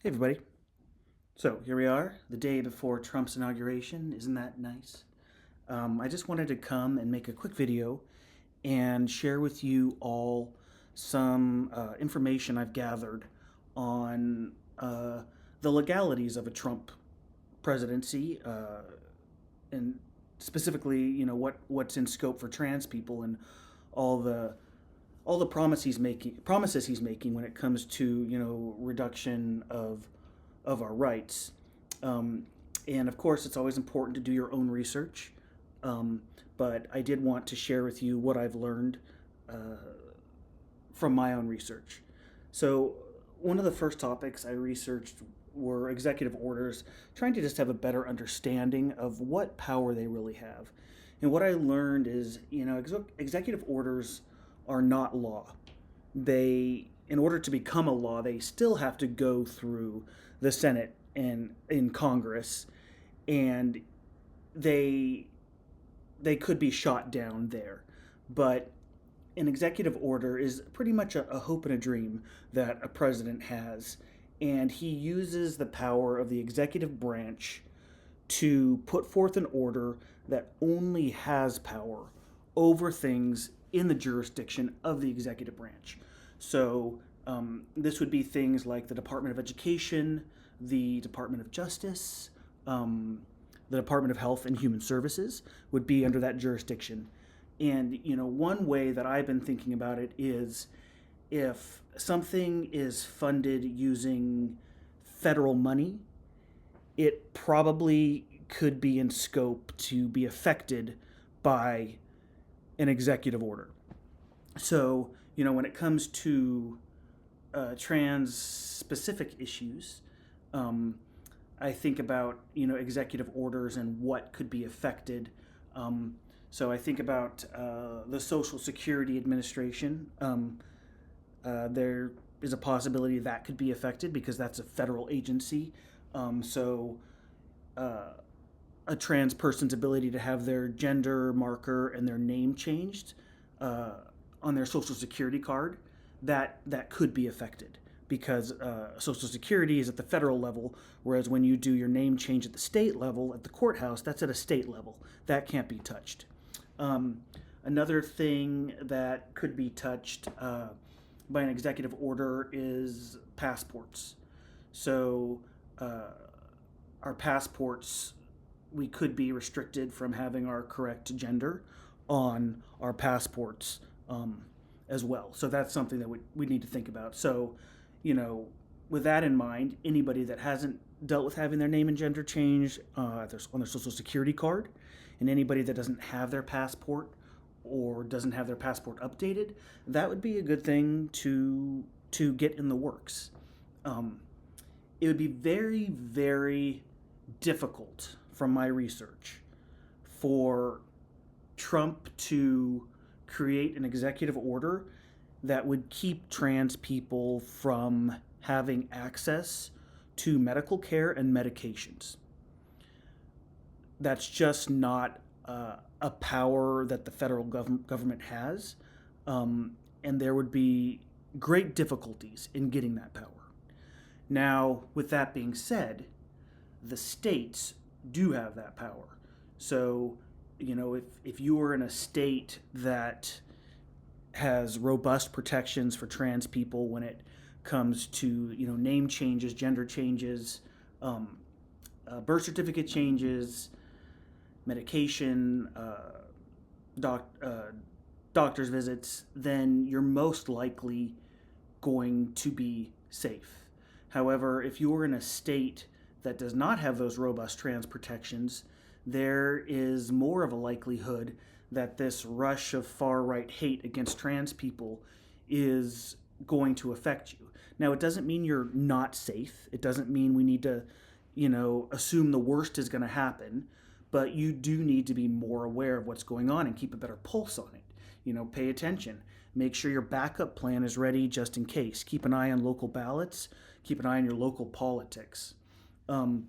Hey, everybody. So here we are, the day before Trump's inauguration. Isn't that nice? I just wanted to come and make a quick video and share with you all some information I've gathered on the legalities of a Trump presidency, and specifically, what's in scope for trans people and all the promises he's making when it comes to reduction of our rights. Um, and of course, it's always important to do your own research. Um, but I did want to share with you what I've learned from my own research. So, one of the first topics I researched were executive orders, trying to just have a better understanding of what power they really have. And what I learned is, executive orders are not law. In order to become a law, they still have to go through the Senate and in Congress, and they they could be shot down there. But an executive order is pretty much a hope and a dream that a president has, and he uses the power of the executive branch to put forth an order that only has power over things in the jurisdiction of the executive branch. So this would be things like the Department of Education, the Department of Justice, the Department of Health and Human Services would be under that jurisdiction. And one way that I've been thinking about it is if something is funded using federal money, it probably could be in scope to be affected by an executive order. So, when it comes to trans specific issues, um, I think about, executive orders and what could be affected. So I think about the Social Security Administration. There is a possibility that could be affected because that's a federal agency. So uh, a trans person's ability to have their gender marker and their name changed uh, on their social security card, that could be affected because Social Security is at the federal level, whereas when you do your name change at the state level at the courthouse, that's at a state level. That can't be touched. Um, Another thing that could be touched by an executive order is passports. So, uh, our passports, we could be restricted from having our correct gender on our passports as well. So that's something that we need to think about. So, you know, with that in mind, anybody that hasn't dealt with having their name and gender changed on their social security card, and anybody that doesn't have their passport or doesn't have their passport updated, that would be a good thing to get in the works. Um, it would be very, very difficult from my research for Trump to create an executive order that would keep trans people from having access to medical care and medications. That's just not a power that the federal government has, and there would be great difficulties in getting that power. Now, with that being said, the states do have that power. So, if you are in a state that has robust protections for trans people when it comes to, name changes, gender changes, um, birth certificate changes, medication, doc, doctor's visits, then you're most likely going to be safe. However, if you're in a state that does not have those robust trans protections, there is more of a likelihood that this rush of far right hate against trans people is going to affect you. Now, it doesn't mean you're not safe. It doesn't mean we need to, assume the worst is going to happen, but you do need to be more aware of what's going on and keep a better pulse on it. Pay attention. Make sure your backup plan is ready just in case. Keep an eye on local ballots. Keep an eye on your local politics. Um,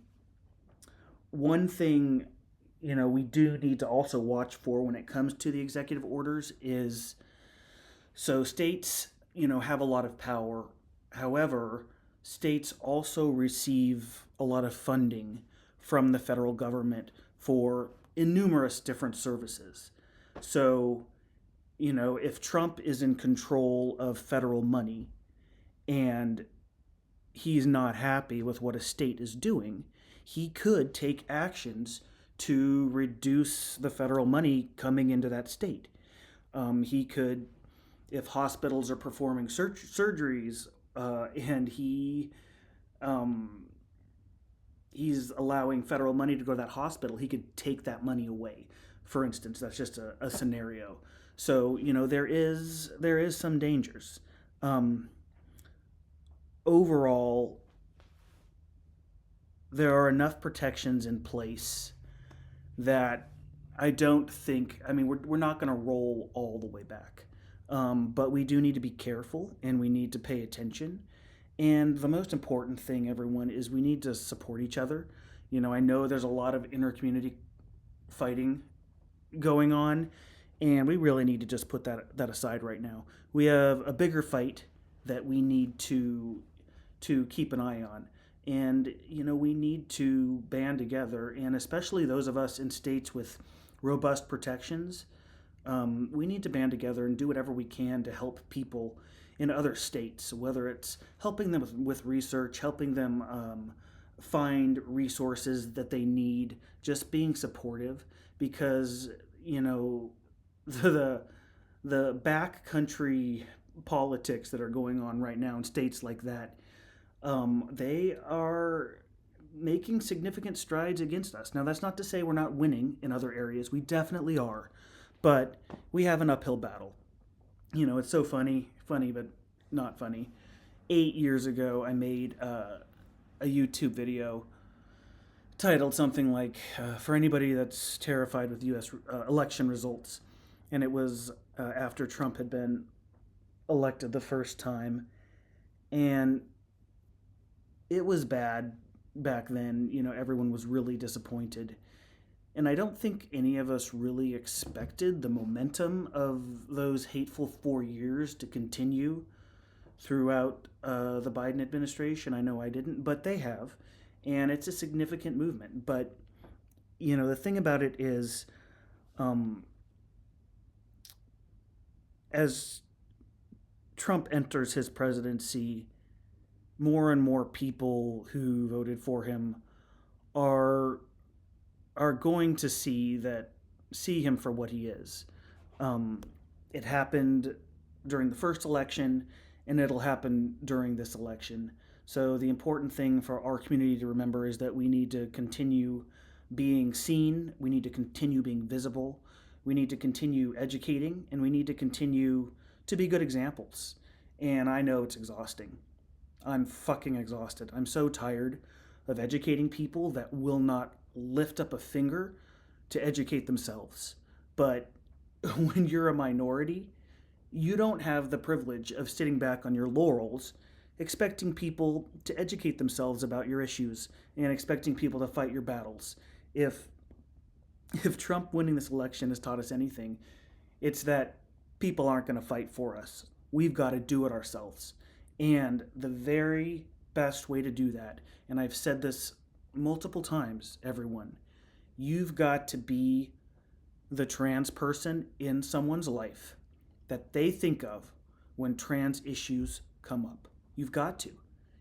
One thing, we do need to also watch for when it comes to the executive orders is so states, have a lot of power. However, states also receive a lot of funding from the federal government for numerous different services. So, if Trump is in control of federal money and he's not happy with what a state is doing, he could take actions to reduce the federal money coming into that state. He could, if hospitals are performing surgeries and um, he's allowing federal money to go to that hospital, he could take that money away. For instance, that's just a scenario. So there is some dangers. Um, Overall, there are enough protections in place that I don't think, I mean, we're not going to roll all the way back. But we do need to be careful and we need to pay attention. And the most important thing, everyone, is we need to support each other. I know there's a lot of inter community fighting going on, and we really need to just put that aside right now. We have a bigger fight that we need to keep an eye on. And, we need to band together, and especially those of us in states with robust protections, we need to band together and do whatever we can to help people in other states, whether it's helping them with research, helping them find resources that they need, just being supportive, because, the, the backcountry politics that are going on right now in states like that, they are making significant strides against us. Now, that's not to say we're not winning in other areas. We definitely are. But we have an uphill battle. It's so funny, but not funny. 8 years ago, I made a YouTube video titled something like, For Anybody That's Terrified with U.S. Election Results. And it was after Trump had been elected the first time. And it was bad back then. Everyone was really disappointed. And I don't think any of us really expected the momentum of those hateful 4 years to continue throughout the Biden administration. I know I didn't, but they have. And it's a significant movement. But, the thing about it is, as Trump enters his presidency, more and more people who voted for him are going to see him for what he is. It happened during the first election, and it'll happen during this election. So the important thing for our community to remember is that we need to continue being seen, we need to continue being visible, we need to continue educating, and we need to continue to be good examples. And I know it's exhausting. I'm fucking exhausted. I'm so tired of educating people that will not lift up a finger to educate themselves. But when you're a minority, you don't have the privilege of sitting back on your laurels expecting people to educate themselves about your issues and expecting people to fight your battles. If Trump winning this election has taught us anything, it's that people aren't going to fight for us. We've got to do it ourselves. And the very best way to do that, and I've said this multiple times, everyone, you've got to be the trans person in someone's life that they think of when trans issues come up. You've got to.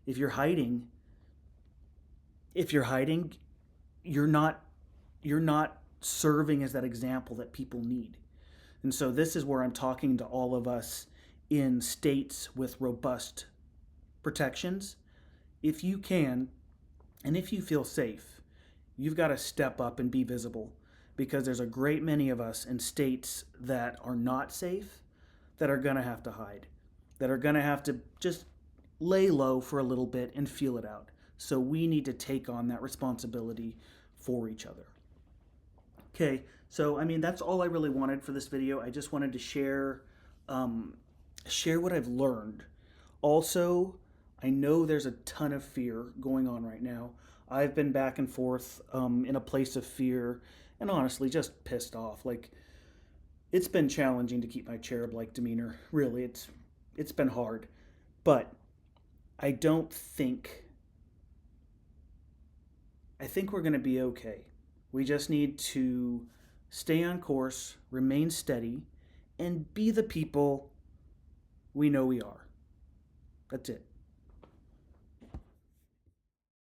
If you're hiding, you're not serving as that example that people need. And so this is where I'm talking to all of us in states with robust protections. If you can, and if you feel safe, you've got to step up and be visible, because there's a great many of us in states that are not safe that are going to have to hide, that are going to have to just lay low for a little bit and feel it out. So we need to take on that responsibility for each other. Okay, so that's all I really wanted for this video. I just wanted to share what I've learned. Also, I know there's a ton of fear going on right now. I've been back and forth in a place of fear and honestly just pissed off. Like, it's been challenging to keep my cherub-like demeanor. Really, it's been hard. But I don't think, I think we're going to be okay. We just need to stay on course, remain steady, and be the people we know we are. That's it.